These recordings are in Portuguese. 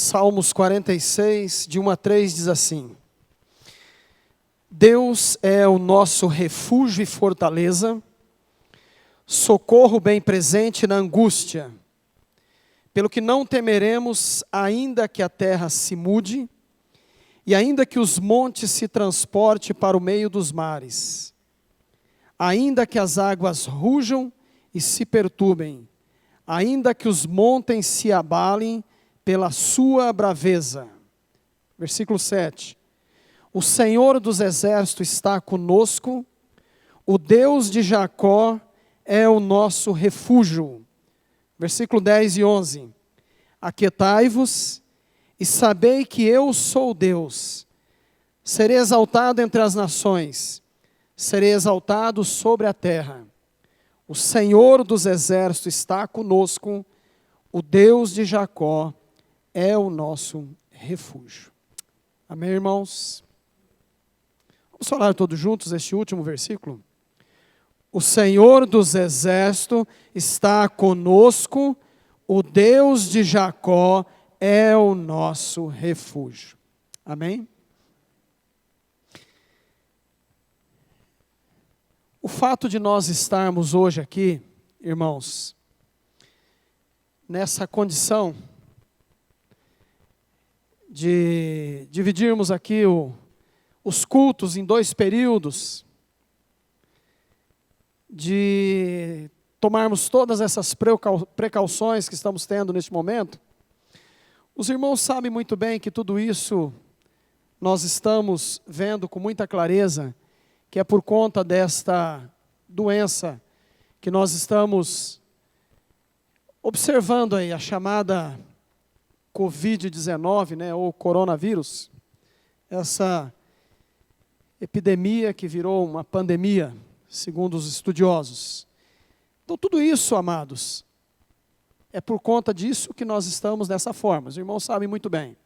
Salmos 46, de 1 a 3, diz assim: Deus é o nosso refúgio e fortaleza, socorro bem presente na angústia. Pelo que não temeremos, ainda que a terra se mude, e ainda que os montes se transportem para o meio dos mares, ainda que as águas rujam e se perturbem, ainda que os montes se abalem pela sua braveza. Versículo 7. O Senhor dos exércitos está conosco, o Deus de Jacó é o nosso refúgio. Versículo 10 e 11. Aquietai-vos e sabei que eu sou Deus. Serei exaltado entre as nações, serei exaltado sobre a terra. O Senhor dos exércitos está conosco, o Deus de Jacó é o nosso refúgio. Amém, irmãos? Vamos falar todos juntos este último versículo? O Senhor dos exércitos está conosco, o Deus de Jacó é o nosso refúgio. Amém? O fato de nós estarmos hoje aqui, irmãos, nessa condição de dividirmos aqui os cultos em 2 períodos, de tomarmos todas essas precauções que estamos tendo neste momento, os irmãos sabem muito bem que tudo isso nós estamos vendo com muita clareza, que é por conta desta doença que nós estamos observando aí, a chamada Covid-19, né, ou coronavírus, essa epidemia que virou uma pandemia, segundo os estudiosos. Então tudo isso, amados, é por conta disso que nós estamos dessa forma, os irmãos sabem muito bem.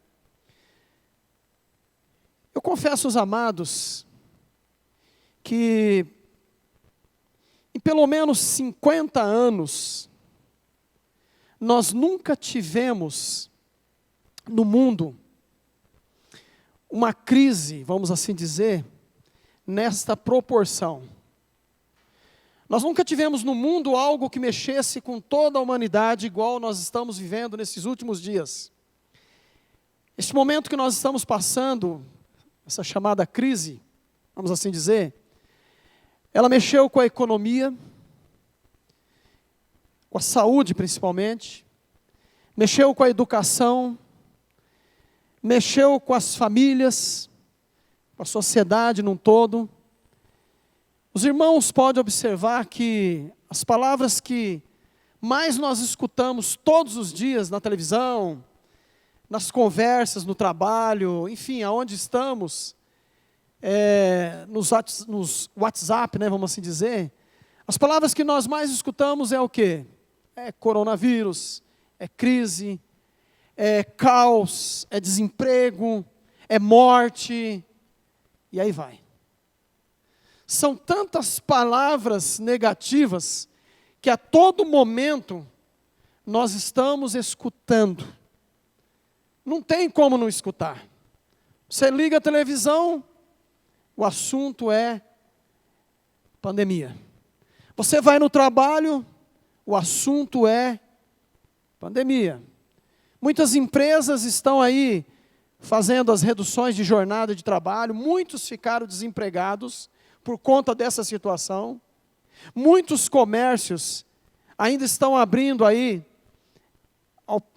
Eu confesso aos amados que em pelo menos 50 anos, nós nunca tivemos no mundo uma crise, vamos assim dizer, nesta proporção. Nós nunca tivemos no mundo algo que mexesse com toda a humanidade igual nós estamos vivendo nesses últimos dias. Este momento que nós estamos passando, essa chamada crise, vamos assim dizer, ela mexeu com a economia, com a saúde principalmente, mexeu com a educação, mexeu com as famílias, com a sociedade num todo. Os irmãos podem observar que as palavras que mais nós escutamos todos os dias na televisão, nas conversas, no trabalho, enfim, aonde estamos, nos WhatsApp, né, vamos assim dizer, as palavras que nós mais escutamos é o quê? É coronavírus, é crise, é caos, é desemprego, é morte, e aí vai. São tantas palavras negativas que a todo momento nós estamos escutando. Não tem como não escutar. Você liga a televisão, o assunto é pandemia. Você vai no trabalho, o assunto é pandemia. Muitas empresas estão aí fazendo as reduções de jornada de trabalho, muitos ficaram desempregados por conta dessa situação. Muitos comércios ainda estão abrindo aí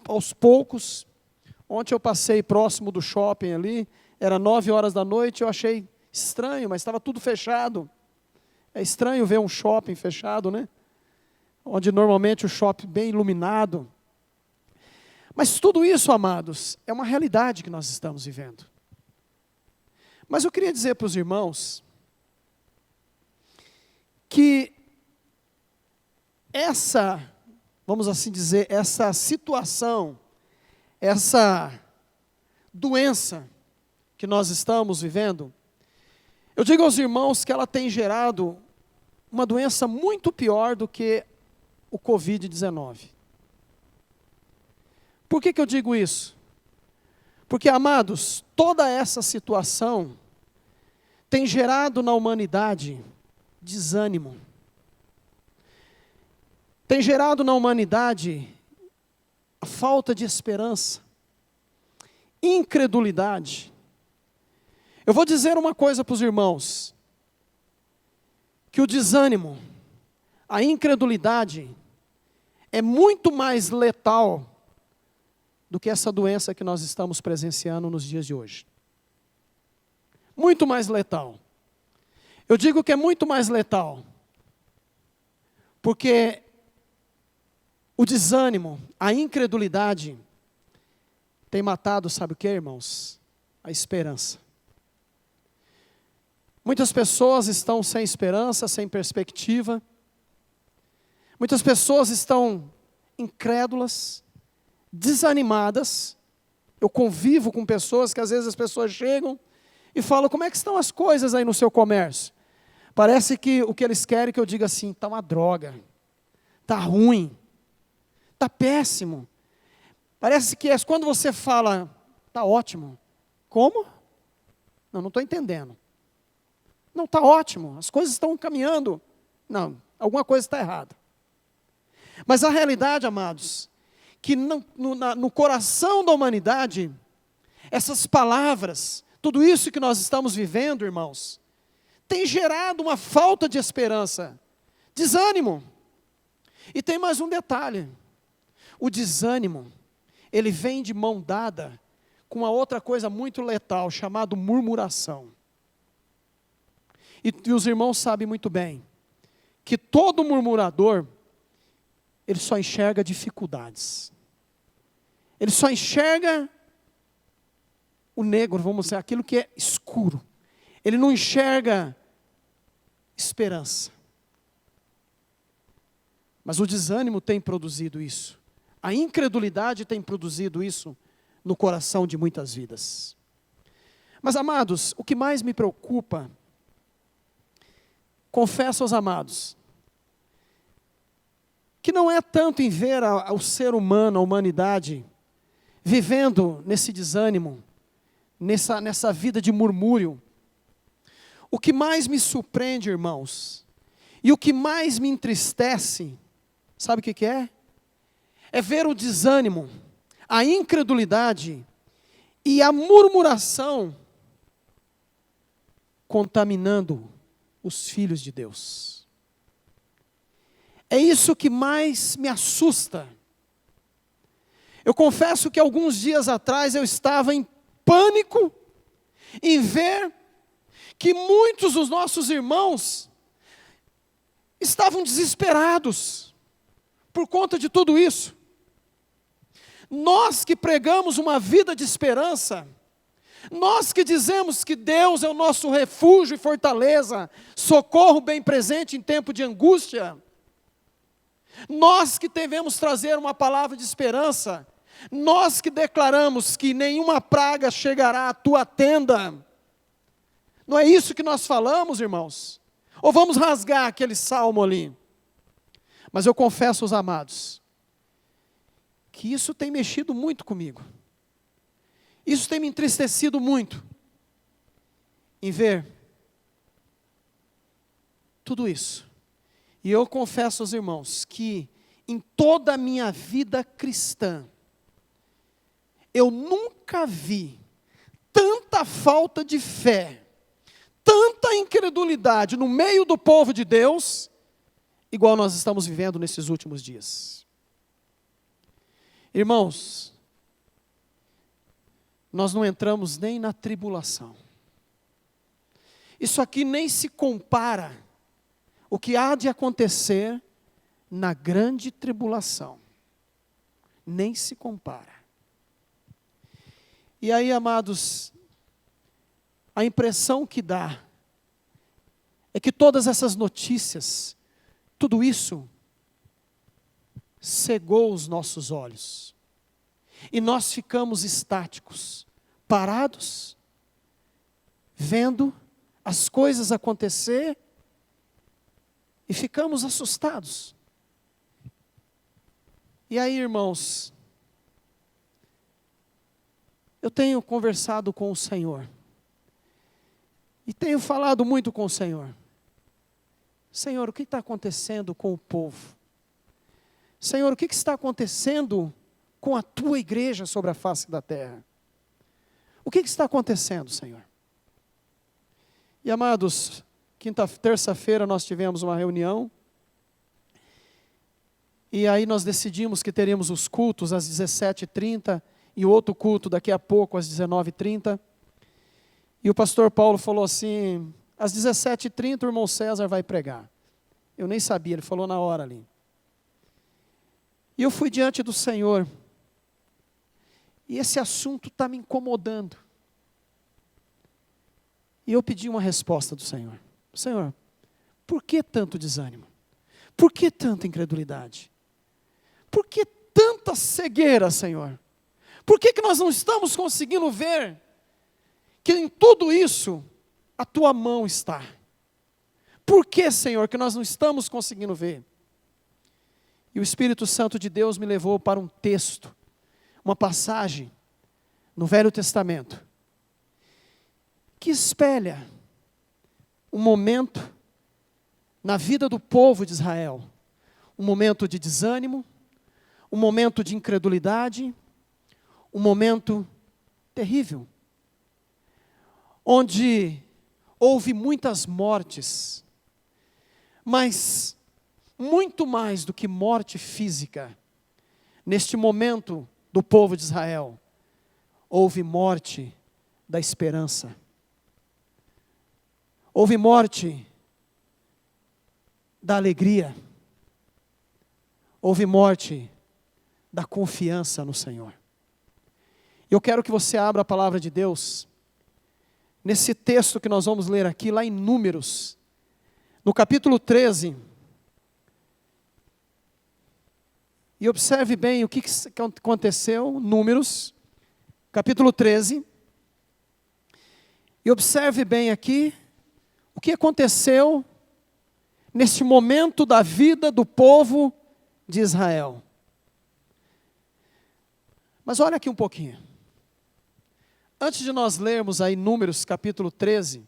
aos poucos. Ontem eu passei próximo do shopping ali, era 9 horas da noite, eu achei estranho, mas estava tudo fechado. É estranho ver um shopping fechado, né? Onde normalmente o shopping bem iluminado. Mas tudo isso, amados, é uma realidade que nós estamos vivendo. Mas eu queria dizer para os irmãos que essa, vamos assim dizer, essa situação, essa doença que nós estamos vivendo, eu digo aos irmãos que ela tem gerado uma doença muito pior do que o Covid-19. Por que eu digo isso? Porque, amados, toda essa situação tem gerado na humanidade desânimo. Tem gerado na humanidade a falta de esperança, incredulidade. Eu vou dizer uma coisa para os irmãos, que o desânimo, a incredulidade, é muito mais letal do que essa doença que nós estamos presenciando nos dias de hoje. Muito mais letal. Eu digo que é muito mais letal, porque o desânimo, a incredulidade, tem matado, sabe o que, irmãos? A esperança. Muitas pessoas estão sem esperança, sem perspectiva. Muitas pessoas estão incrédulas, desanimadas. Eu convivo com pessoas que às vezes as pessoas chegam e falam: como é que estão as coisas aí no seu comércio? Parece que o que eles querem é que eu diga assim: está uma droga, está ruim, está péssimo. Parece que quando você fala: está ótimo. Como? Não estou entendendo. Não, está ótimo, as coisas estão caminhando. Não, alguma coisa está errada. Mas a realidade, amados, que no coração da humanidade, essas palavras, tudo isso que nós estamos vivendo, irmãos, tem gerado uma falta de esperança, desânimo. E tem mais um detalhe: o desânimo, ele vem de mão dada com uma outra coisa muito letal, chamada murmuração. E os irmãos sabem muito bem, que todo murmurador, ele só enxerga dificuldades. Ele só enxerga o negro, vamos dizer, aquilo que é escuro. Ele não enxerga esperança. Mas o desânimo tem produzido isso. A incredulidade tem produzido isso no coração de muitas vidas. Mas, amados, o que mais me preocupa, confesso aos amados, que não é tanto em ver o ser humano, a humanidade, vivendo nesse desânimo, nessa vida de murmúrio. O que mais me surpreende, irmãos, e o que mais me entristece, sabe o que é? É ver o desânimo, a incredulidade e a murmuração contaminando os filhos de Deus. É isso que mais me assusta. Eu confesso que alguns dias atrás eu estava em pânico em ver que muitos dos nossos irmãos estavam desesperados por conta de tudo isso. Nós que pregamos uma vida de esperança, nós que dizemos que Deus é o nosso refúgio e fortaleza, socorro bem presente em tempo de angústia, nós que devemos trazer uma palavra de esperança, nós que declaramos que nenhuma praga chegará à tua tenda, não é isso que nós falamos, irmãos? Ou vamos rasgar aquele salmo ali? Mas eu confesso aos amados, que isso tem mexido muito comigo. Isso tem me entristecido muito, em ver tudo isso. E eu confesso aos irmãos, que em toda a minha vida cristã, eu nunca vi tanta falta de fé, tanta incredulidade no meio do povo de Deus, igual nós estamos vivendo nesses últimos dias. Irmãos, nós não entramos nem na tribulação. Isso aqui nem se compara o que há de acontecer na grande tribulação. Nem se compara. E aí, amados, a impressão que dá é que todas essas notícias, tudo isso, cegou os nossos olhos. E nós ficamos estáticos, parados, vendo as coisas acontecer e ficamos assustados. E aí, irmãos, eu tenho conversado com o Senhor. E tenho falado muito com o Senhor. Senhor, o que está acontecendo com o povo? Senhor, o que está acontecendo com a tua igreja sobre a face da terra? O que está acontecendo, Senhor? E amados, terça-feira nós tivemos uma reunião. E aí nós decidimos que teríamos os cultos às 17h30 e outro culto daqui a pouco às 19h30. E o pastor Paulo falou assim, às 17h30 o irmão César vai pregar. Eu nem sabia, ele falou na hora ali. E eu fui diante do Senhor. E esse assunto está me incomodando. E eu pedi uma resposta do Senhor. Senhor, por que tanto desânimo? Por que tanta incredulidade? Por que tanta cegueira, Senhor? Por que nós não estamos conseguindo ver que em tudo isso a tua mão está? Por que, Senhor, que nós não estamos conseguindo ver? E o Espírito Santo de Deus me levou para um texto, uma passagem no Velho Testamento, que espelha um momento na vida do povo de Israel, um momento de desânimo, um momento de incredulidade, um momento terrível, onde houve muitas mortes, mas muito mais do que morte física, neste momento do povo de Israel, houve morte da esperança. Houve morte da alegria. Houve morte da confiança no Senhor. Eu quero que você abra a palavra de Deus, nesse texto que nós vamos ler aqui, lá em Números, no capítulo 13. E observe bem o que aconteceu, Números, capítulo 13. E observe bem aqui, o que aconteceu neste momento da vida do povo de Israel. Mas olha aqui um pouquinho. Antes de nós lermos aí Números capítulo 13,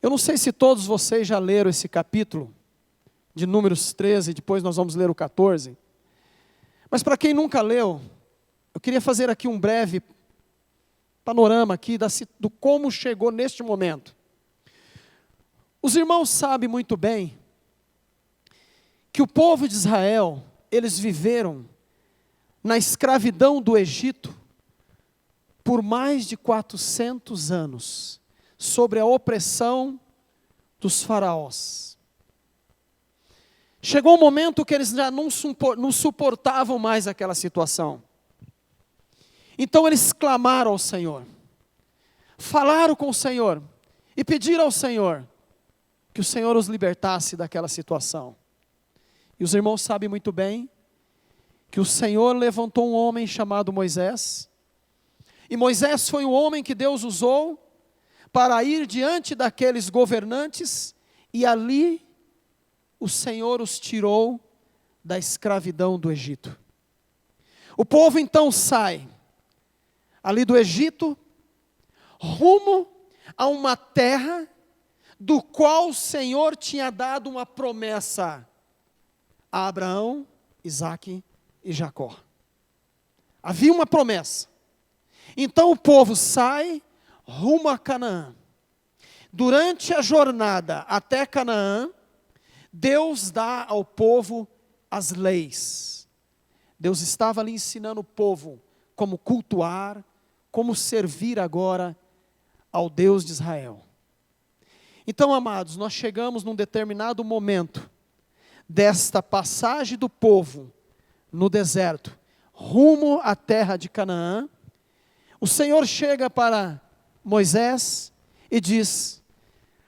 eu não sei se todos vocês já leram esse capítulo de Números 13, depois nós vamos ler o 14. Mas para quem nunca leu, eu queria fazer aqui um breve panorama aqui do como chegou neste momento. Os irmãos sabem muito bem que o povo de Israel, eles viveram na escravidão do Egito por mais de 400 anos, sobre a opressão dos faraós. Chegou um momento que eles já não suportavam mais aquela situação. Então eles clamaram ao Senhor, falaram com o Senhor e pediram ao Senhor que o Senhor os libertasse daquela situação. E os irmãos sabem muito bem que o Senhor levantou um homem chamado Moisés, e Moisés foi o homem que Deus usou para ir diante daqueles governantes, e ali o Senhor os tirou da escravidão do Egito. O povo então sai ali do Egito, rumo a uma terra do qual o Senhor tinha dado uma promessa a Abraão, Isaque e Jacó. Havia uma promessa. Então o povo sai rumo a Canaã. Durante a jornada até Canaã, Deus dá ao povo as leis. Deus estava ali ensinando o povo como cultuar, como servir agora ao Deus de Israel. Então, amados, nós chegamos num determinado momento desta passagem do povo no deserto, rumo à terra de Canaã. O Senhor chega para Moisés e diz,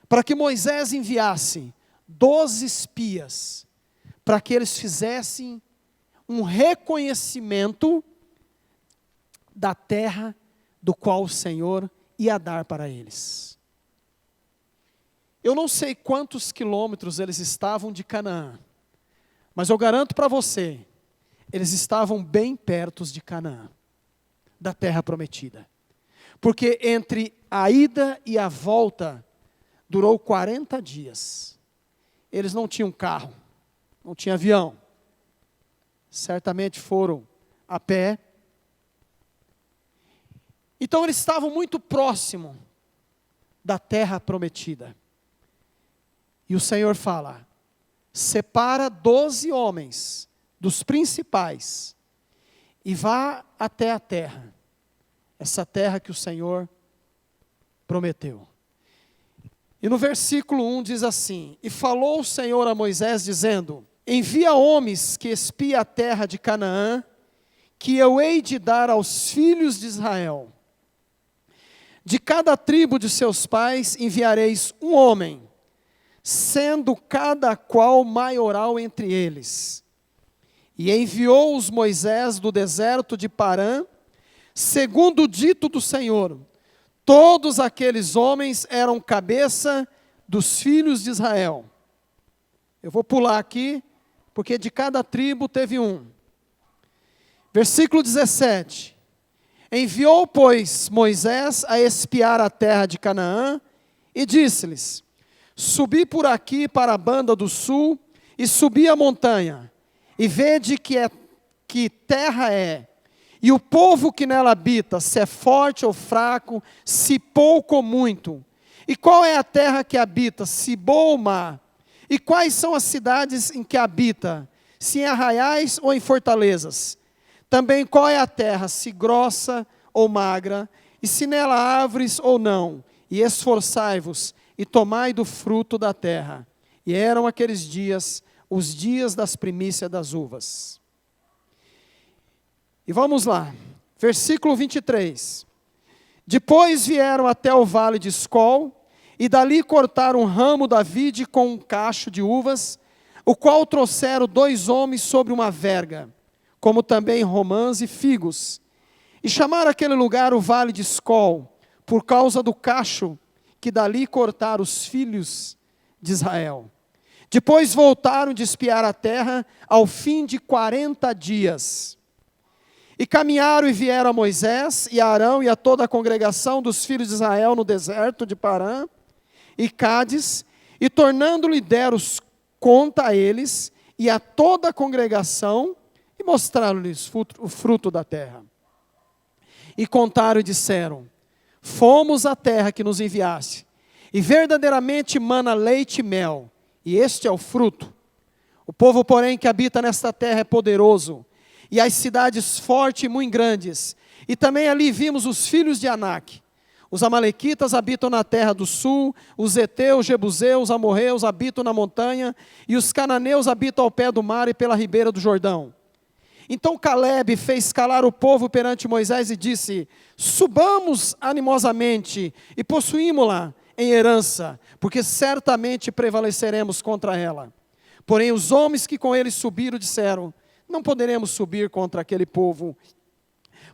para que Moisés enviasse 12 espias, para que eles fizessem um reconhecimento da terra do qual o Senhor ia dar para eles. Eu não sei quantos quilômetros eles estavam de Canaã, mas eu garanto para você, eles estavam bem perto de Canaã. da terra prometida. Porque entre a ida e a volta durou 40 dias. Eles não tinham carro, não tinham avião. Certamente foram a pé. Então eles estavam muito próximos da terra prometida. E o Senhor fala: separa 12 homens dos principais e vá até a terra. Essa terra que o Senhor prometeu. E no versículo 1 diz assim: e falou o Senhor a Moisés dizendo: envia homens que espiem a terra de Canaã, que eu hei de dar aos filhos de Israel. De cada tribo de seus pais enviareis um homem, sendo cada qual maioral entre eles. E enviou-os Moisés do deserto de Parã, segundo o dito do Senhor. Todos aqueles homens eram cabeça dos filhos de Israel. Eu vou pular aqui, porque de cada tribo teve um. Versículo 17. Enviou, pois, Moisés a espiar a terra de Canaã, e disse-lhes: subi por aqui para a banda do sul, e subi a montanha, e vede que terra é, e o povo que nela habita, se é forte ou fraco, se pouco ou muito. E qual é a terra que habita, se boa ou má? E quais são as cidades em que habita, se em arraiais ou em fortalezas? Também qual é a terra, se grossa ou magra, e se nela há árvores ou não? E esforçai-vos, e tomai do fruto da terra. E eram aqueles dias, os dias das primícias das uvas. E vamos lá, versículo 23. Depois vieram até o vale de Escol, e dali cortaram um ramo da vide com um cacho de uvas, o qual trouxeram 2 homens sobre uma verga, como também romãs e figos. E chamaram aquele lugar o vale de Escol, por causa do cacho que dali cortaram os filhos de Israel. Depois voltaram de espiar a terra, ao fim de 40 dias. E caminharam e vieram a Moisés e a Arão e a toda a congregação dos filhos de Israel no deserto de Parã e Cádiz, e tornando-lhe deram conta a eles e a toda a congregação, e mostraram-lhes o fruto da terra. E contaram e disseram: fomos à terra que nos enviaste, e verdadeiramente mana leite e mel, e este é o fruto. O povo, porém, que habita nesta terra é poderoso, e as cidades fortes e muito grandes. E também ali vimos os filhos de Anak. Os amalequitas habitam na terra do sul, os heteus, jebuseus, amorreus habitam na montanha, e os cananeus habitam ao pé do mar e pela ribeira do Jordão. Então Caleb fez calar o povo perante Moisés e disse: subamos animosamente e possuímo-la em herança, porque certamente prevaleceremos contra ela. Porém os homens que com ele subiram disseram: não poderemos subir contra aquele povo,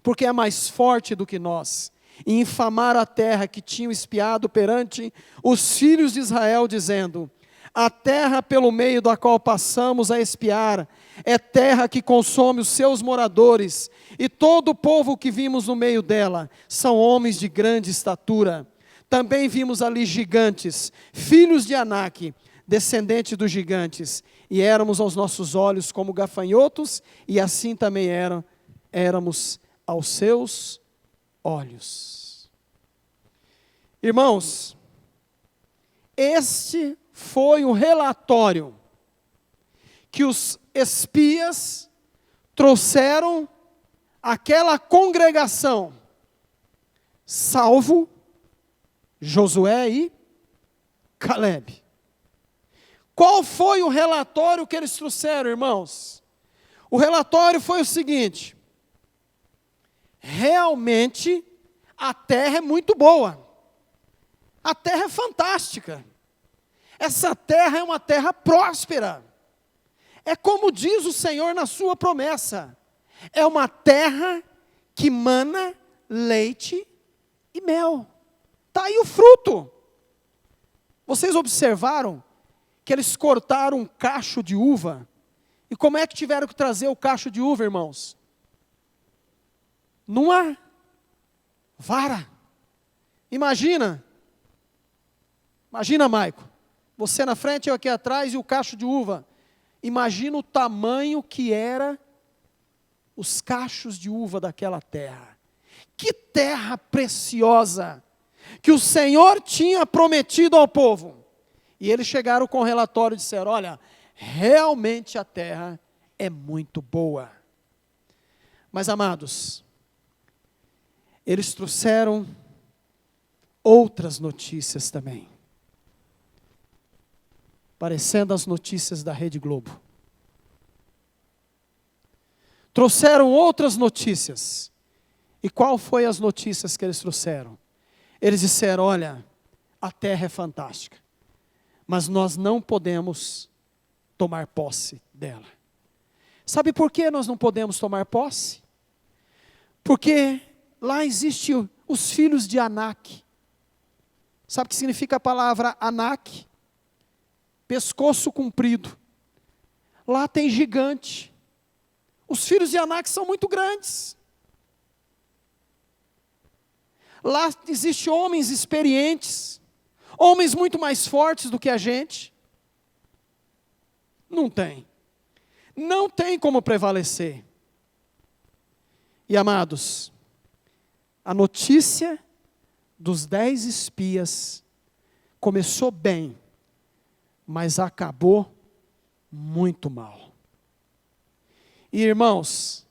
porque é mais forte do que nós. E infamaram a terra que tinham espiado perante os filhos de Israel, dizendo: a terra pelo meio da qual passamos a espiar é terra que consome os seus moradores, e todo o povo que vimos no meio dela são homens de grande estatura. Também vimos ali gigantes, filhos de Anak, descendentes dos gigantes, e éramos aos nossos olhos como gafanhotos, e assim também éramos aos seus olhos. Irmãos, este foi o relatório que os espias trouxeram àquela congregação, salvo Josué e Caleb. Qual foi o relatório que eles trouxeram, irmãos? O relatório foi o seguinte: realmente a terra é muito boa, a terra é fantástica, essa terra é uma terra próspera, é como diz o Senhor na sua promessa, é uma terra que mana leite e mel. Está aí o fruto. Vocês observaram que eles cortaram um cacho de uva? E como é que tiveram que trazer o cacho de uva, irmãos? Numa Vara. Imagina, Maico, você na frente, eu aqui atrás e o cacho de uva. Imagina o tamanho que era os cachos de uva daquela terra. Que terra preciosa que o Senhor tinha prometido ao povo. E eles chegaram com o relatório e disseram: olha, realmente a terra é muito boa. Mas, amados, eles trouxeram outras notícias também, parecendo as notícias da Rede Globo. Trouxeram outras notícias. E qual foi as notícias que eles trouxeram? Eles disseram: olha, a terra é fantástica, mas nós não podemos tomar posse dela. Sabe por que nós não podemos tomar posse? Porque lá existem os filhos de Anak. Sabe o que significa a palavra Anak? Pescoço comprido. Lá tem gigante. Os filhos de Anak são muito grandes. Lá existem homens experientes, homens muito mais fortes do que a gente. Não tem. Não tem como prevalecer. E, amados, a notícia dos 10 espias começou bem, mas acabou muito mal. E, irmãos,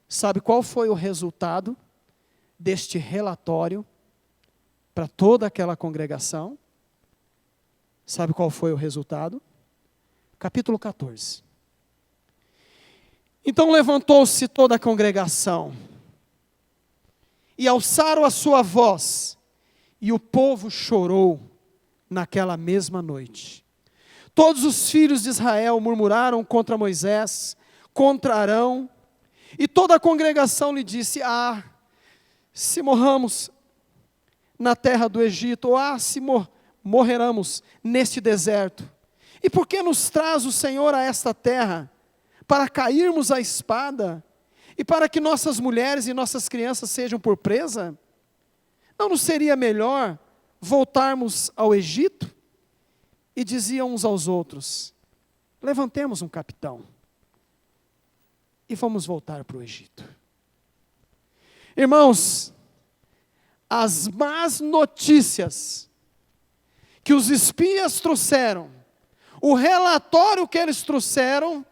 sabe qual foi o resultado deste relatório para toda aquela congregação? Sabe qual foi o resultado? Capítulo 14. Então levantou-se toda a congregação, e alçaram a sua voz, e o povo chorou naquela mesma noite. Todos os filhos de Israel murmuraram contra Moisés, contra Arão, e toda a congregação lhe disse: se morramos na terra do Egito, ou se morreramos neste deserto. E por que nos traz o Senhor a esta terra? Para cairmos à espada? E para que nossas mulheres e nossas crianças sejam por presa? Não nos seria melhor voltarmos ao Egito? E diziam uns aos outros: levantemos um capitão e vamos voltar para o Egito. Irmãos, as más notícias que os espias trouxeram, o relatório que eles trouxeram,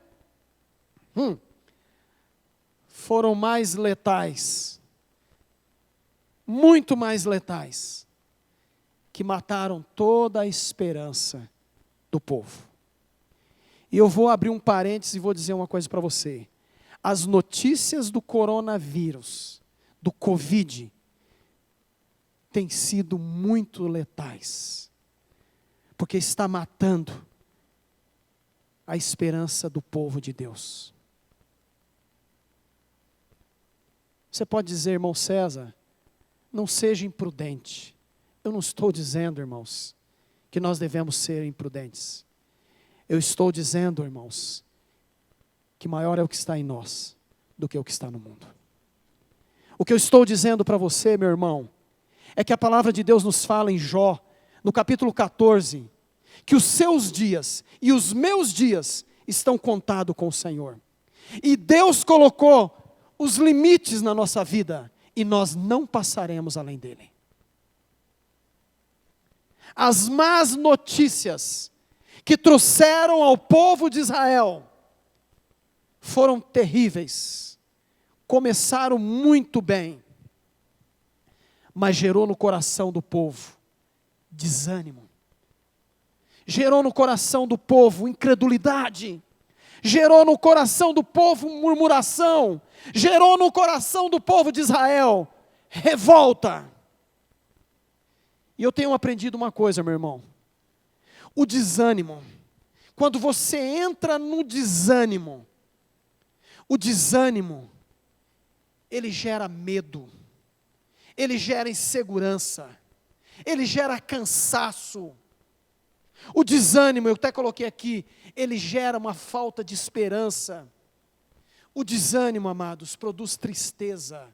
foram mais letais, muito mais letais, que mataram toda a esperança do povo. E eu vou abrir um parênteses e vou dizer uma coisa para você. As notícias do coronavírus, do Covid, têm sido muito letais, porque está matando a esperança do povo de Deus. Você pode dizer: irmão César, não seja imprudente. Eu não estou dizendo, irmãos, que nós devemos ser imprudentes. Eu estou dizendo, irmãos, que maior é o que está em nós do que o que está no mundo. O que eu estou dizendo para você, meu irmão, é que a palavra de Deus nos fala em Jó, no capítulo 14, que os seus dias e os meus dias estão contados com o Senhor. E Deus colocou os limites na nossa vida, e nós não passaremos além dele. As más notícias que trouxeram ao povo de Israel foram terríveis. Começaram muito bem, mas gerou no coração do povo desânimo. Gerou no coração do povo incredulidade. Gerou no coração do povo murmuração. Gerou no coração do povo de Israel revolta. E eu tenho aprendido uma coisa, meu irmão. O desânimo, quando você entra no desânimo, o desânimo, ele gera medo, ele gera insegurança, ele gera cansaço. O desânimo, eu até coloquei aqui, ele gera uma falta de esperança. O desânimo, amados, produz tristeza.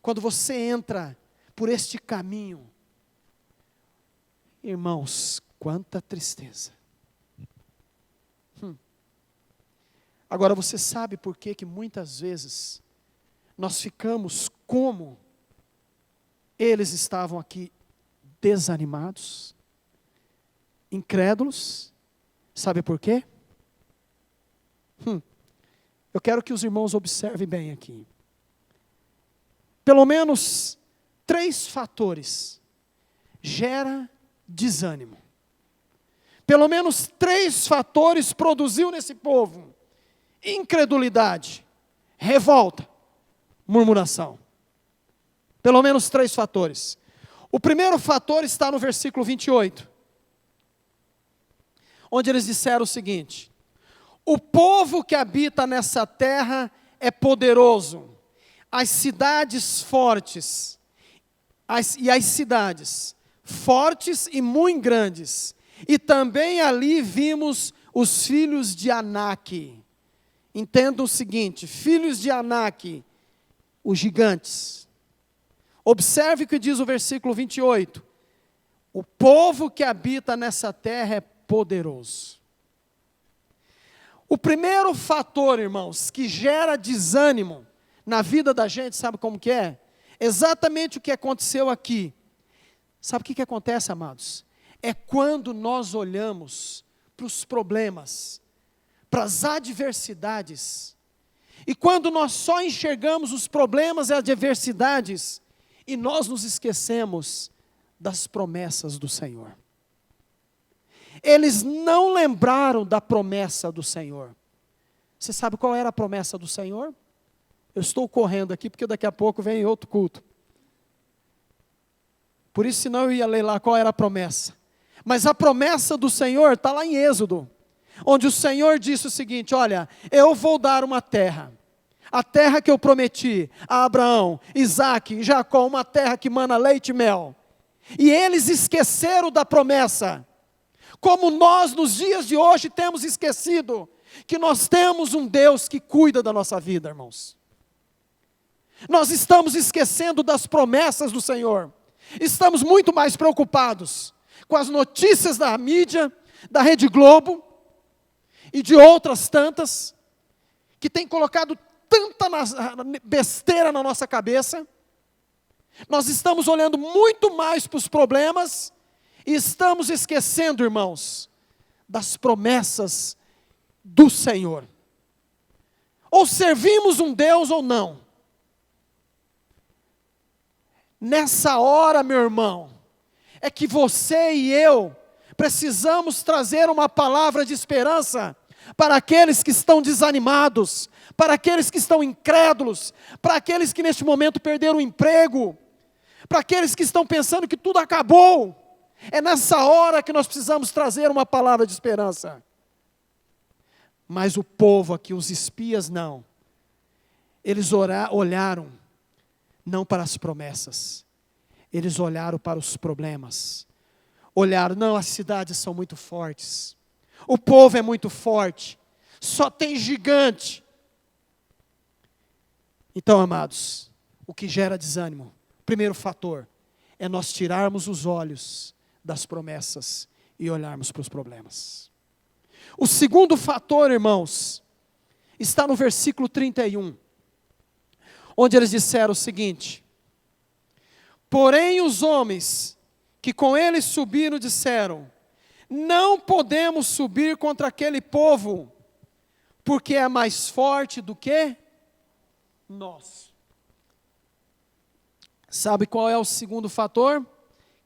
quando você entra por este caminho, irmãos, quanta tristeza. Agora você sabe por que muitas vezes nós ficamos como eles estavam aqui, desanimados, incrédulos? Sabe por quê? Eu quero que os irmãos observem bem aqui. Pelo menos 3 fatores geram desânimo. Pelo menos 3 fatores produziu nesse povo: incredulidade, revolta, murmuração. Pelo menos 3 fatores. O primeiro fator está no versículo 28, onde eles disseram o seguinte: o povo que habita nessa terra é poderoso, as cidades fortes, as cidades fortes e muito grandes, e também ali vimos os filhos de Anak. Entenda o seguinte: filhos de Anak, os gigantes. Observe o que diz o versículo 28. O povo que habita nessa terra é poderoso. O primeiro fator, irmãos, que gera desânimo na vida da gente, sabe como que é? Exatamente o que aconteceu aqui. Sabe o que acontece, amados? É quando nós olhamos para os problemas, para as adversidades, e quando nós só enxergamos os problemas e as adversidades, e nós nos esquecemos das promessas do Senhor. Eles não lembraram da promessa do Senhor. Você sabe qual era a promessa do Senhor? Eu estou correndo aqui porque daqui a pouco vem outro culto. Por isso, senão eu ia ler lá qual era a promessa. Mas a promessa do Senhor está lá em Êxodo, onde o Senhor disse o seguinte: olha, eu vou dar uma terra, a terra que eu prometi a Abraão, Isaque e Jacó, uma terra que mana leite e mel. E eles esqueceram da promessa, como nós nos dias de hoje temos esquecido que nós temos um Deus que cuida da nossa vida, irmãos. Nós estamos esquecendo das promessas do Senhor. Estamos muito mais preocupados com as notícias da mídia, da Rede Globo e de outras tantas, que tem colocado tanta besteira na nossa cabeça. Nós estamos olhando muito mais para os problemas e estamos esquecendo, irmãos, das promessas do Senhor. Ou servimos um Deus ou não. Nessa hora, meu irmão, é que você e eu precisamos trazer uma palavra de esperança para aqueles que estão desanimados, para aqueles que estão incrédulos, para aqueles que neste momento perderam o emprego, para aqueles que estão pensando que tudo acabou. É nessa hora que nós precisamos trazer uma palavra de esperança. Mas o povo aqui, os espias, não. Eles olharam não para as promessas, eles olharam para os problemas. Olharam, não, as cidades são muito fortes, o povo é muito forte, só tem gigante. Então, amados, o que gera desânimo, primeiro fator, é nós tirarmos os olhos das promessas e olharmos para os problemas. O segundo fator, irmãos, está no versículo 31, onde eles disseram o seguinte: porém os homens que com eles subiram disseram, não podemos subir contra aquele povo, porque é mais forte do que nós. Sabe qual é o segundo fator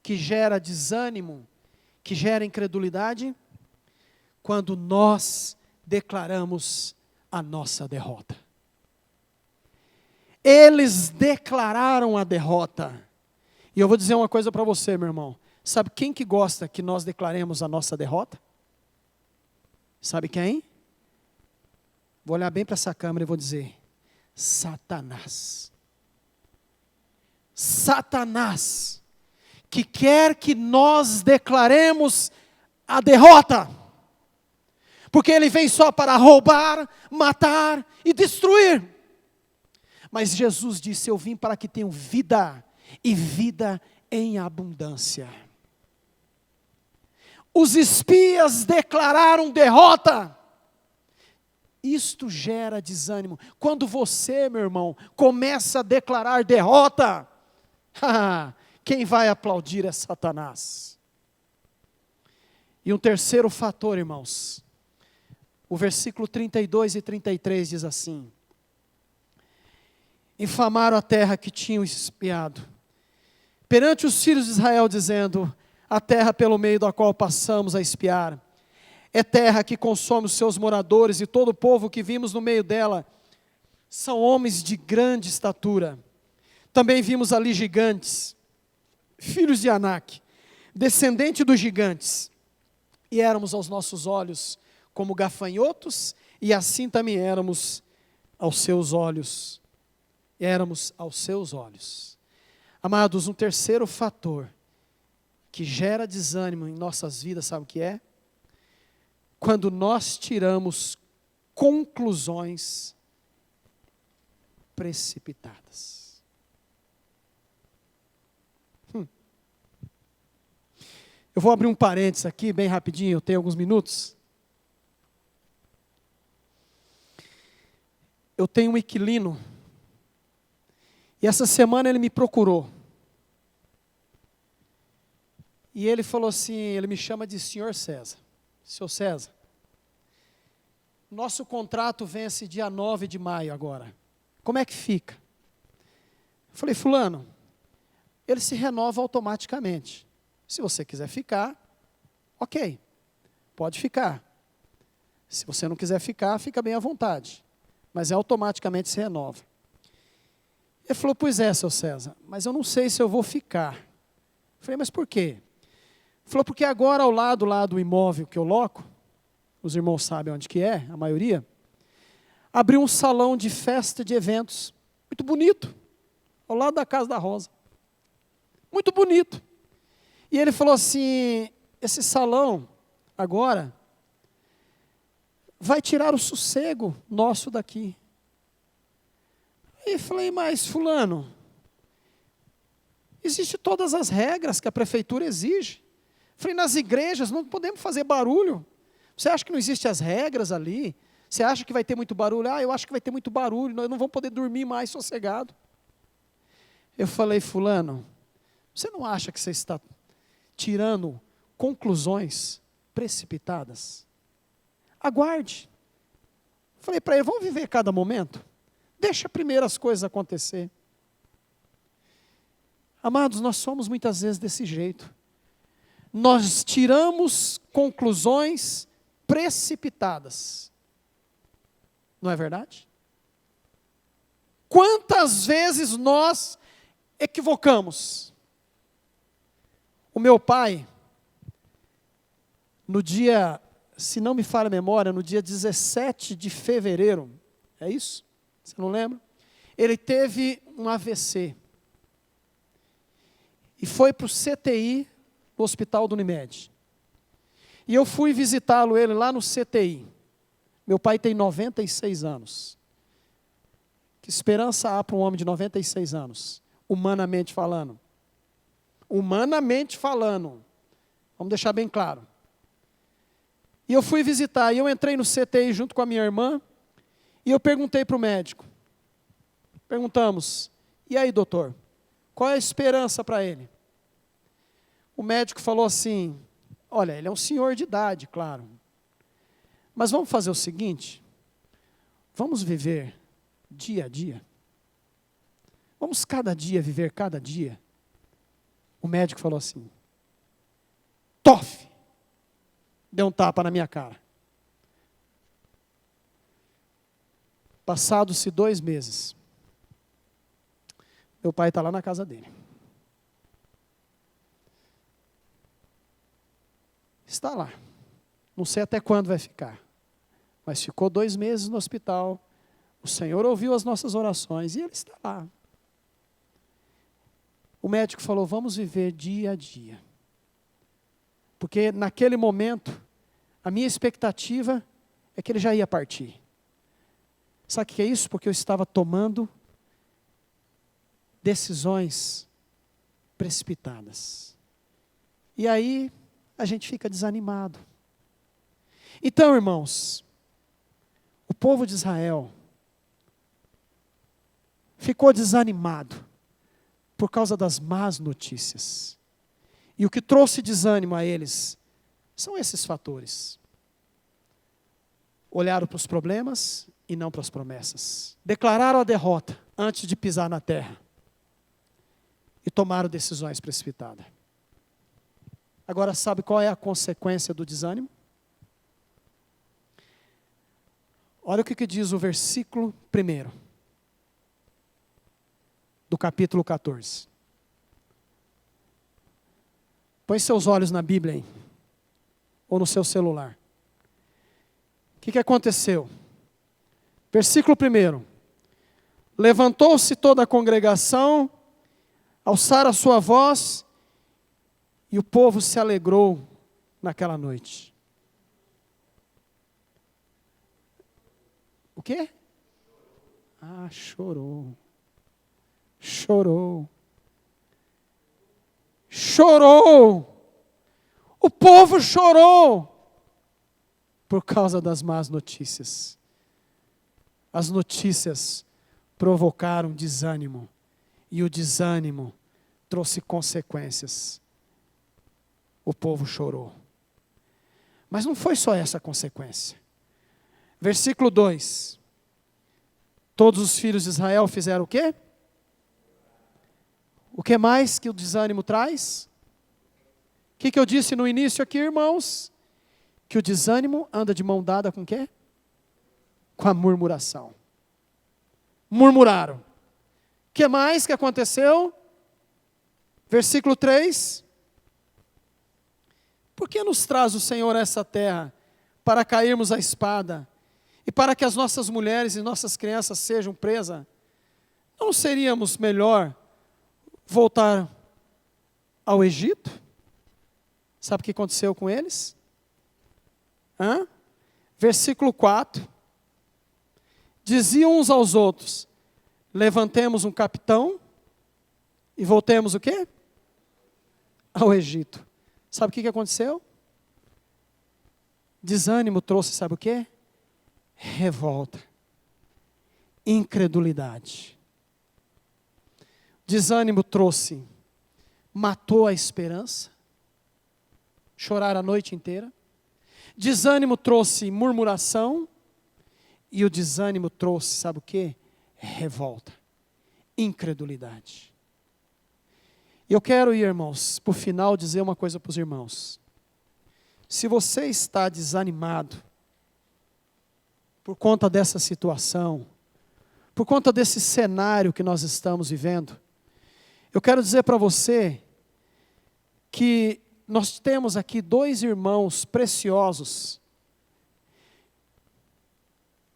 que gera desânimo, que gera incredulidade? Quando nós declaramos a nossa derrota. Eles declararam a derrota. E eu vou dizer uma coisa para você, meu irmão. Sabe quem que gosta que nós declaremos a nossa derrota? Sabe quem? Vou olhar bem para essa câmera e vou dizer: Satanás. Satanás, que quer que nós declaremos a derrota. Porque ele vem só para roubar, matar e destruir. Mas Jesus disse: eu vim para que tenham vida, e vida em abundância. Os espias declararam derrota. Isto gera desânimo. Quando você, meu irmão, começa a declarar derrota, quem vai aplaudir é Satanás. E um terceiro fator, irmãos, o versículo 32 e 33 diz assim: infamaram a terra que tinham espiado, perante os filhos de Israel, dizendo: a terra pelo meio da qual passamos a espiar, é terra que consome os seus moradores, e todo o povo que vimos no meio dela são homens de grande estatura. Também vimos ali gigantes, filhos de Anak, descendente dos gigantes, e éramos aos nossos olhos como gafanhotos, e assim também éramos aos seus olhos. Éramos aos seus olhos. Amados, um terceiro fator que gera desânimo em nossas vidas, sabe o que é? Quando nós tiramos conclusões precipitadas. Eu vou abrir um parênteses aqui, bem rapidinho, eu tenho alguns minutos. Eu tenho um inquilino, e essa semana ele me procurou. E ele falou assim, ele me chama de Senhor César. Senhor César, nosso contrato vence dia 9 de maio agora. Como é que fica? Eu falei: fulano, ele se renova automaticamente. Se você quiser ficar, ok, pode ficar. Se você não quiser ficar, fica bem à vontade. Mas automaticamente se renova. Ele falou: pois é, seu César, mas eu não sei se eu vou ficar. Eu falei: mas por quê? Ele falou: porque agora ao lado lá do imóvel que eu loco, os irmãos sabem onde que é, a maioria, abriu um salão de festa de eventos, muito bonito, ao lado da Casa da Rosa. Muito bonito. E ele falou assim: esse salão agora vai tirar o sossego nosso daqui. E eu falei: mas fulano, existem todas as regras que a prefeitura exige. Eu falei: nas igrejas não podemos fazer barulho. Você acha que não existem as regras ali? Você acha que vai ter muito barulho? Eu acho que vai ter muito barulho, nós não vamos poder dormir mais sossegado. Eu falei: fulano, você não acha que você está tirando conclusões precipitadas? Aguarde. Falei para ele: vamos viver cada momento? Deixa primeiro as coisas acontecer. Amados, nós somos muitas vezes desse jeito. Nós tiramos conclusões precipitadas. Não é verdade? Quantas vezes nós equivocamos? O meu pai, no dia, se não me falha a memória, no dia 17 de fevereiro, é isso? Você não lembra? Ele teve um AVC. E foi para o CTI do Hospital do Unimed. E eu fui visitá-lo, ele lá no CTI. Meu pai tem 96 anos. Que esperança há para um homem de 96 anos? Humanamente falando. Humanamente falando. Vamos deixar bem claro. E eu fui visitar, e eu entrei no CTI junto com a minha irmã, e eu perguntei para o médico. Perguntamos: e aí, doutor, qual é a esperança para ele? O médico falou assim: olha, ele é um senhor de idade, claro. Mas vamos fazer o seguinte, vamos viver dia a dia. Vamos cada dia viver cada dia. O médico falou assim: tof! Deu um tapa na minha cara. Passados-se 2 meses, meu pai está lá na casa dele. Está lá. Não sei até quando vai ficar. Mas ficou 2 meses no hospital. O Senhor ouviu as nossas orações e ele está lá. O médico falou: vamos viver dia a dia. Porque naquele momento, a minha expectativa é que ele já ia partir. Sabe o que é isso? Porque eu estava tomando decisões precipitadas. E aí a gente fica desanimado. Então, irmãos, o povo de Israel ficou desanimado por causa das más notícias. E o que trouxe desânimo a eles são esses fatores. Olharam para os problemas e não para as promessas. Declararam a derrota antes de pisar na terra. E tomaram decisões precipitadas. Agora, sabe qual é a consequência do desânimo? Olha o que diz o versículo 1 do capítulo 14. Põe seus olhos na Bíblia aí, ou no seu celular. O que aconteceu? Versículo 1. Levantou-se toda a congregação, alçaram a sua voz, e o povo se alegrou naquela noite. O quê? Ah, chorou. Chorou. Chorou. O povo chorou por causa das más notícias. As notícias provocaram desânimo e o desânimo trouxe consequências. O povo chorou. Mas não foi só essa a consequência. Versículo 2. Todos os filhos de Israel fizeram o quê? O que mais que o desânimo traz? O que eu disse no início aqui, irmãos? Que o desânimo anda de mão dada com o quê? Com a murmuração. Murmuraram. O que mais que aconteceu? Versículo 3. Por que nos traz o Senhor a essa terra? Para cairmos à espada e para que as nossas mulheres e nossas crianças sejam presas? Não seríamos melhor voltar ao Egito? Sabe o que aconteceu com eles? Versículo 4. Diziam uns aos outros: levantemos um capitão e voltemos o quê? Ao Egito. Sabe o que aconteceu? Desânimo trouxe, sabe o quê? Revolta. Incredulidade. Desânimo trouxe, matou a esperança. Chorar a noite inteira. Desânimo trouxe murmuração. E o desânimo trouxe, sabe o quê? Revolta. Incredulidade. E eu quero ir, irmãos, por final dizer uma coisa para os irmãos. Se você está desanimado por conta dessa situação, por conta desse cenário que nós estamos vivendo, eu quero dizer para você que nós temos aqui 2 irmãos preciosos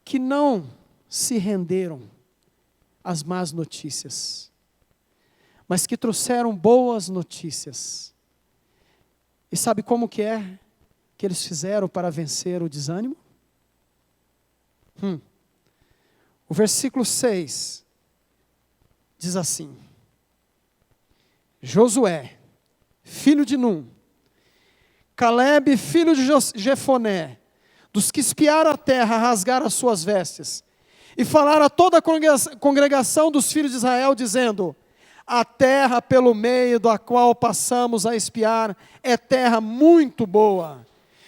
que não se renderam às más notícias, mas que trouxeram boas notícias. E sabe como que eles fizeram para vencer o desânimo? O versículo 6 diz assim: Josué, filho de Num, Calebe, filho de Jefoné, dos que espiaram a terra, rasgaram as suas vestes, e falaram a toda a congregação dos filhos de Israel, dizendo: a terra pelo meio da qual passamos a espiar é terra muito boa.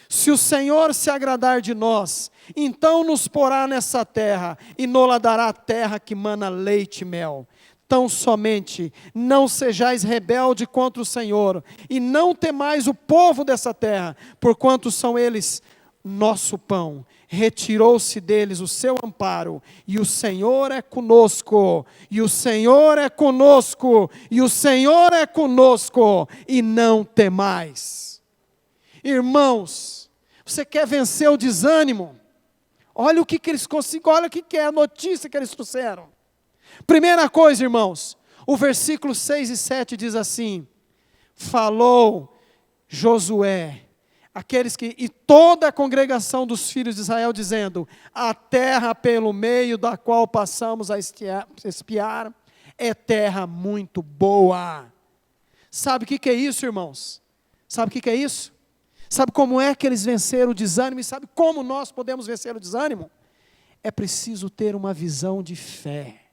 Se o Senhor se agradar de nós, então nos porá nessa terra, e nola dará terra que mana leite e mel. Tão somente não sejais rebelde contra o Senhor, e não temais o povo dessa terra, porquanto são eles nosso pão. Retirou-se deles o seu amparo, e o Senhor é conosco, e o Senhor é conosco, e o Senhor é conosco, e não temais. Irmãos, você quer vencer o desânimo? Olha o que eles conseguiram, olha o que é a notícia que eles trouxeram. Primeira coisa, irmãos, o versículo 6 e 7 diz assim: falou Josué, e toda a congregação dos filhos de Israel, dizendo: a terra pelo meio da qual passamos a espiar é terra muito boa. Sabe o que é isso, irmãos? Sabe o que é isso? Sabe como é que eles venceram o desânimo? E sabe como nós podemos vencer o desânimo? É preciso ter uma visão de fé.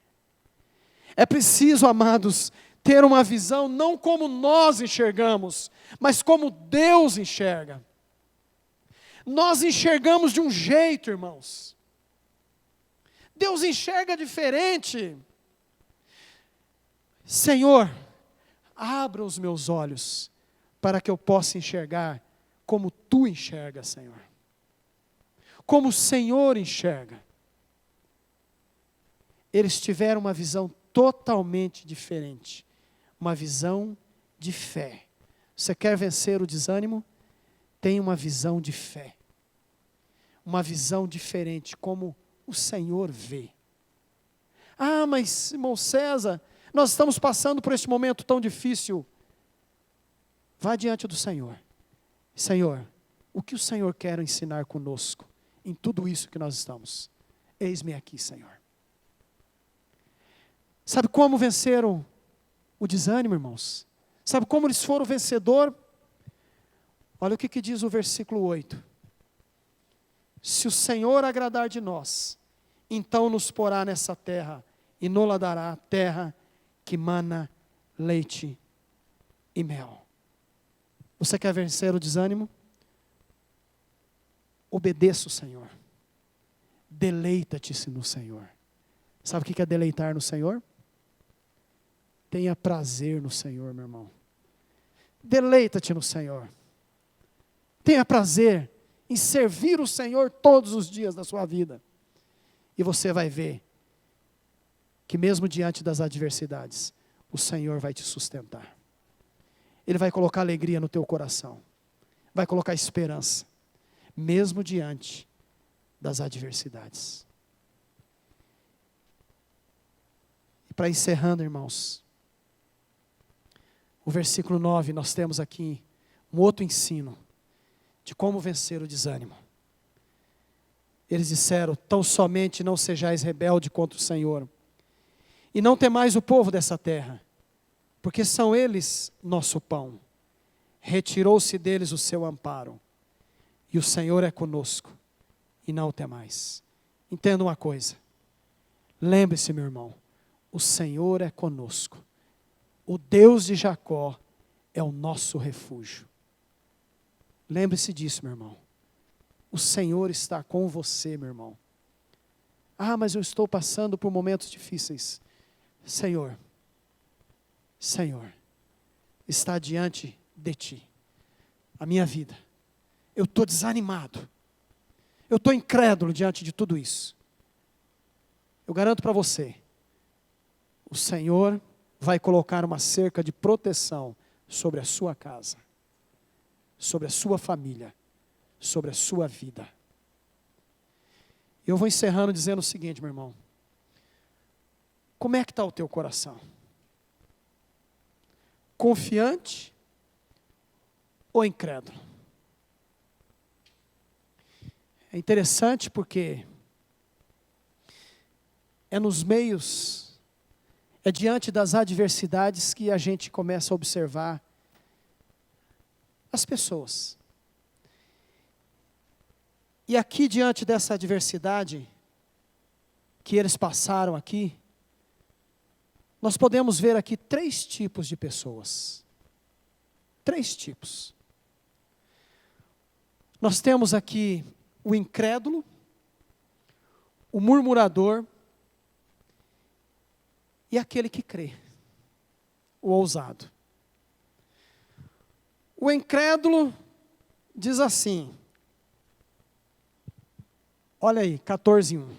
É preciso, amados, ter uma visão não como nós enxergamos, mas como Deus enxerga. Nós enxergamos de um jeito, irmãos. Deus enxerga diferente. Senhor, abra os meus olhos para que eu possa enxergar como Tu enxergas, Senhor. Como o Senhor enxerga. Eles tiveram uma visão totalmente diferente. Uma visão de fé. Você quer vencer o desânimo? Tenha uma visão de fé. Uma visão diferente, como o Senhor vê. Ah, mas irmão César, nós estamos passando por este momento tão difícil. Vá diante do Senhor. Senhor, o que o Senhor quer ensinar conosco em tudo isso que nós estamos? Eis-me aqui, Senhor. Sabe como venceram o desânimo, irmãos? Sabe como eles foram vencedor? Olha o que diz o versículo 8. Se o Senhor agradar de nós, então nos porá nessa terra e nos dará terra que mana leite e mel. Você quer vencer o desânimo? Obedeça o Senhor. Deleita-te no Senhor. Sabe o que é deleitar no Senhor? Tenha prazer no Senhor, meu irmão. Deleita-te no Senhor. Tenha prazer em servir o Senhor todos os dias da sua vida. E você vai ver que mesmo diante das adversidades, o Senhor vai te sustentar. Ele vai colocar alegria no teu coração. Vai colocar esperança. Mesmo diante das adversidades. E para encerrando, irmãos, o versículo 9, nós temos aqui um outro ensino de como vencer o desânimo. Eles disseram: tão somente não sejais rebelde contra o Senhor, e não temais o povo dessa terra, porque são eles nosso pão. Retirou-se deles o seu amparo, e o Senhor é conosco, e não o temais. Entenda uma coisa, lembre-se, meu irmão, o Senhor é conosco. O Deus de Jacó é o nosso refúgio. Lembre-se disso, meu irmão. O Senhor está com você, meu irmão. Ah, mas eu estou passando por momentos difíceis. Senhor está diante de ti. A minha vida. Eu estou desanimado. Eu estou incrédulo diante de tudo isso. Eu garanto para você, o Senhor vai colocar uma cerca de proteção sobre a sua casa, sobre a sua família, sobre a sua vida. Eu vou encerrando dizendo o seguinte, meu irmão. Como é que está o teu coração? Confiante ou incrédulo? É interessante porque é nos meios, é diante das adversidades que a gente começa a observar as pessoas. E aqui, diante dessa adversidade que eles passaram aqui, nós podemos ver aqui 3 tipos de pessoas. 3 tipos. Nós temos aqui o incrédulo, o murmurador e aquele que crê, o ousado. O incrédulo diz assim, olha aí, 14:1. O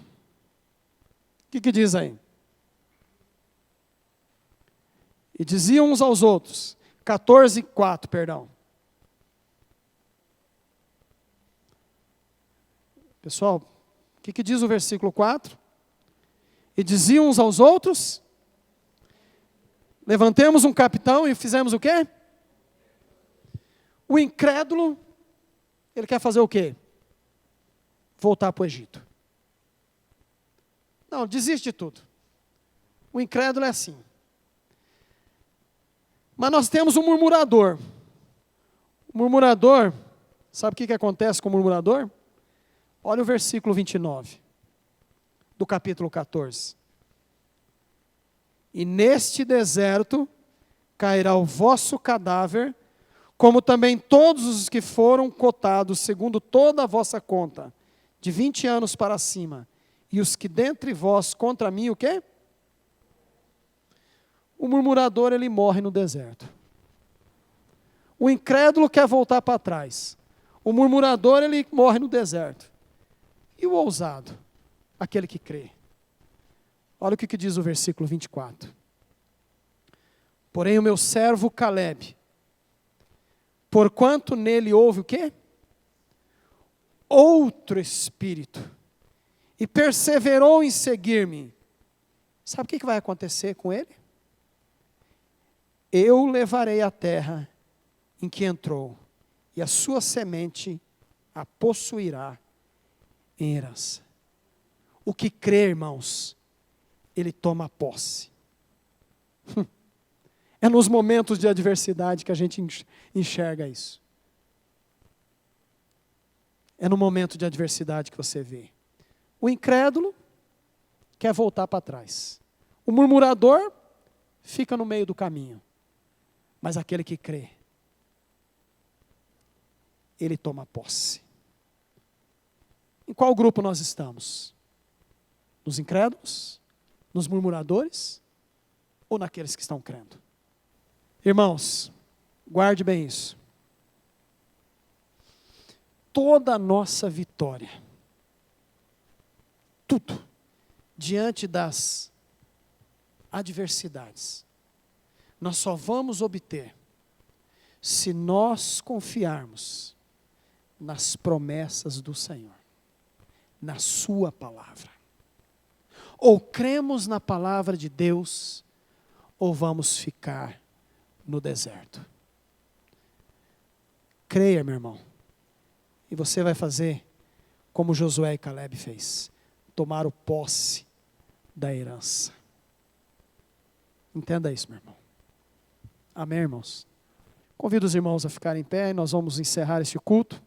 que diz aí? E diziam uns aos outros, 14:4, perdão. Pessoal, o que diz o versículo 4? E diziam uns aos outros, levantemos um capitão e fizemos o quê? O incrédulo, ele quer fazer o quê? Voltar para o Egito. Não, desiste de tudo. O incrédulo é assim. Mas nós temos um murmurador. O murmurador, sabe o que acontece com o murmurador? Olha o versículo 29, do capítulo 14. E neste deserto cairá o vosso cadáver, como também todos os que foram cotados segundo toda a vossa conta, de 20 anos para cima, e os que dentre vós contra mim, o quê? O murmurador, ele morre no deserto. O incrédulo quer voltar para trás. O murmurador, ele morre no deserto. E o ousado? Aquele que crê. Olha o que diz o versículo 24. Porém o meu servo Caleb, porquanto nele houve o quê? Outro espírito. E perseverou em seguir-me. Sabe o que vai acontecer com ele? Eu levarei a terra em que entrou, e a sua semente a possuirá em herança. O que crê, irmãos, ele toma posse. É nos momentos de adversidade que a gente enxerga isso. É no momento de adversidade que você vê. O incrédulo quer voltar para trás. O murmurador fica no meio do caminho. Mas aquele que crê, ele toma posse. Em qual grupo nós estamos? Nos incrédulos? Nos murmuradores? Ou naqueles que estão crendo? Irmãos, guarde bem isso. Toda a nossa vitória, tudo, diante das adversidades, nós só vamos obter se nós confiarmos nas promessas do Senhor, na sua palavra. Ou cremos na palavra de Deus, ou vamos ficar no deserto. Creia, meu irmão, e você vai fazer como Josué e Caleb fez, tomar o posse da herança. Entenda isso, meu irmão. Amém, irmãos? Convido os irmãos a ficarem em pé e nós vamos encerrar este culto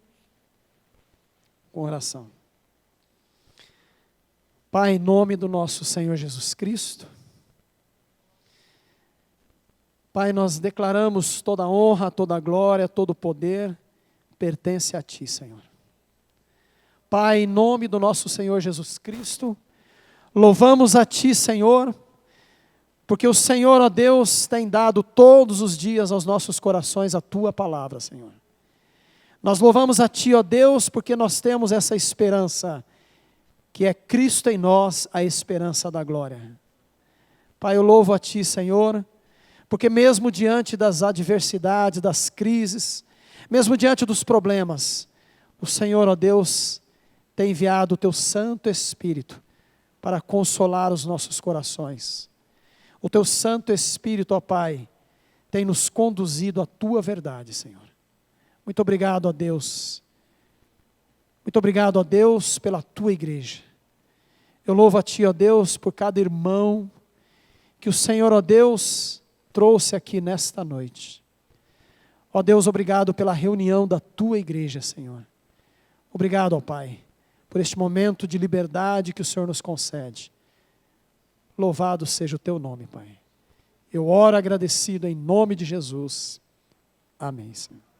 com oração. Pai, em nome do nosso Senhor Jesus Cristo, Pai, nós declaramos toda a honra, toda a glória, todo o poder pertence a Ti, Senhor. Pai, em nome do nosso Senhor Jesus Cristo, louvamos a Ti, Senhor, porque o Senhor, ó Deus, tem dado todos os dias aos nossos corações a Tua palavra, Senhor. Nós louvamos a Ti, ó Deus, porque nós temos essa esperança, que é Cristo em nós, a esperança da glória. Pai, eu louvo a Ti, Senhor, porque mesmo diante das adversidades, das crises, mesmo diante dos problemas, o Senhor, ó Deus, tem enviado o Teu Santo Espírito para consolar os nossos corações. O Teu Santo Espírito, ó Pai, tem nos conduzido à Tua verdade, Senhor. Muito obrigado, ó Deus. Muito obrigado, ó Deus, pela Tua igreja. Eu louvo a Ti, ó Deus, por cada irmão que o Senhor, ó Deus, trouxe aqui nesta noite. Ó Deus, obrigado pela reunião da Tua igreja, Senhor. Obrigado, ó Pai, por este momento de liberdade que o Senhor nos concede. Louvado seja o Teu nome, Pai. Eu oro agradecido em nome de Jesus. Amém, Senhor.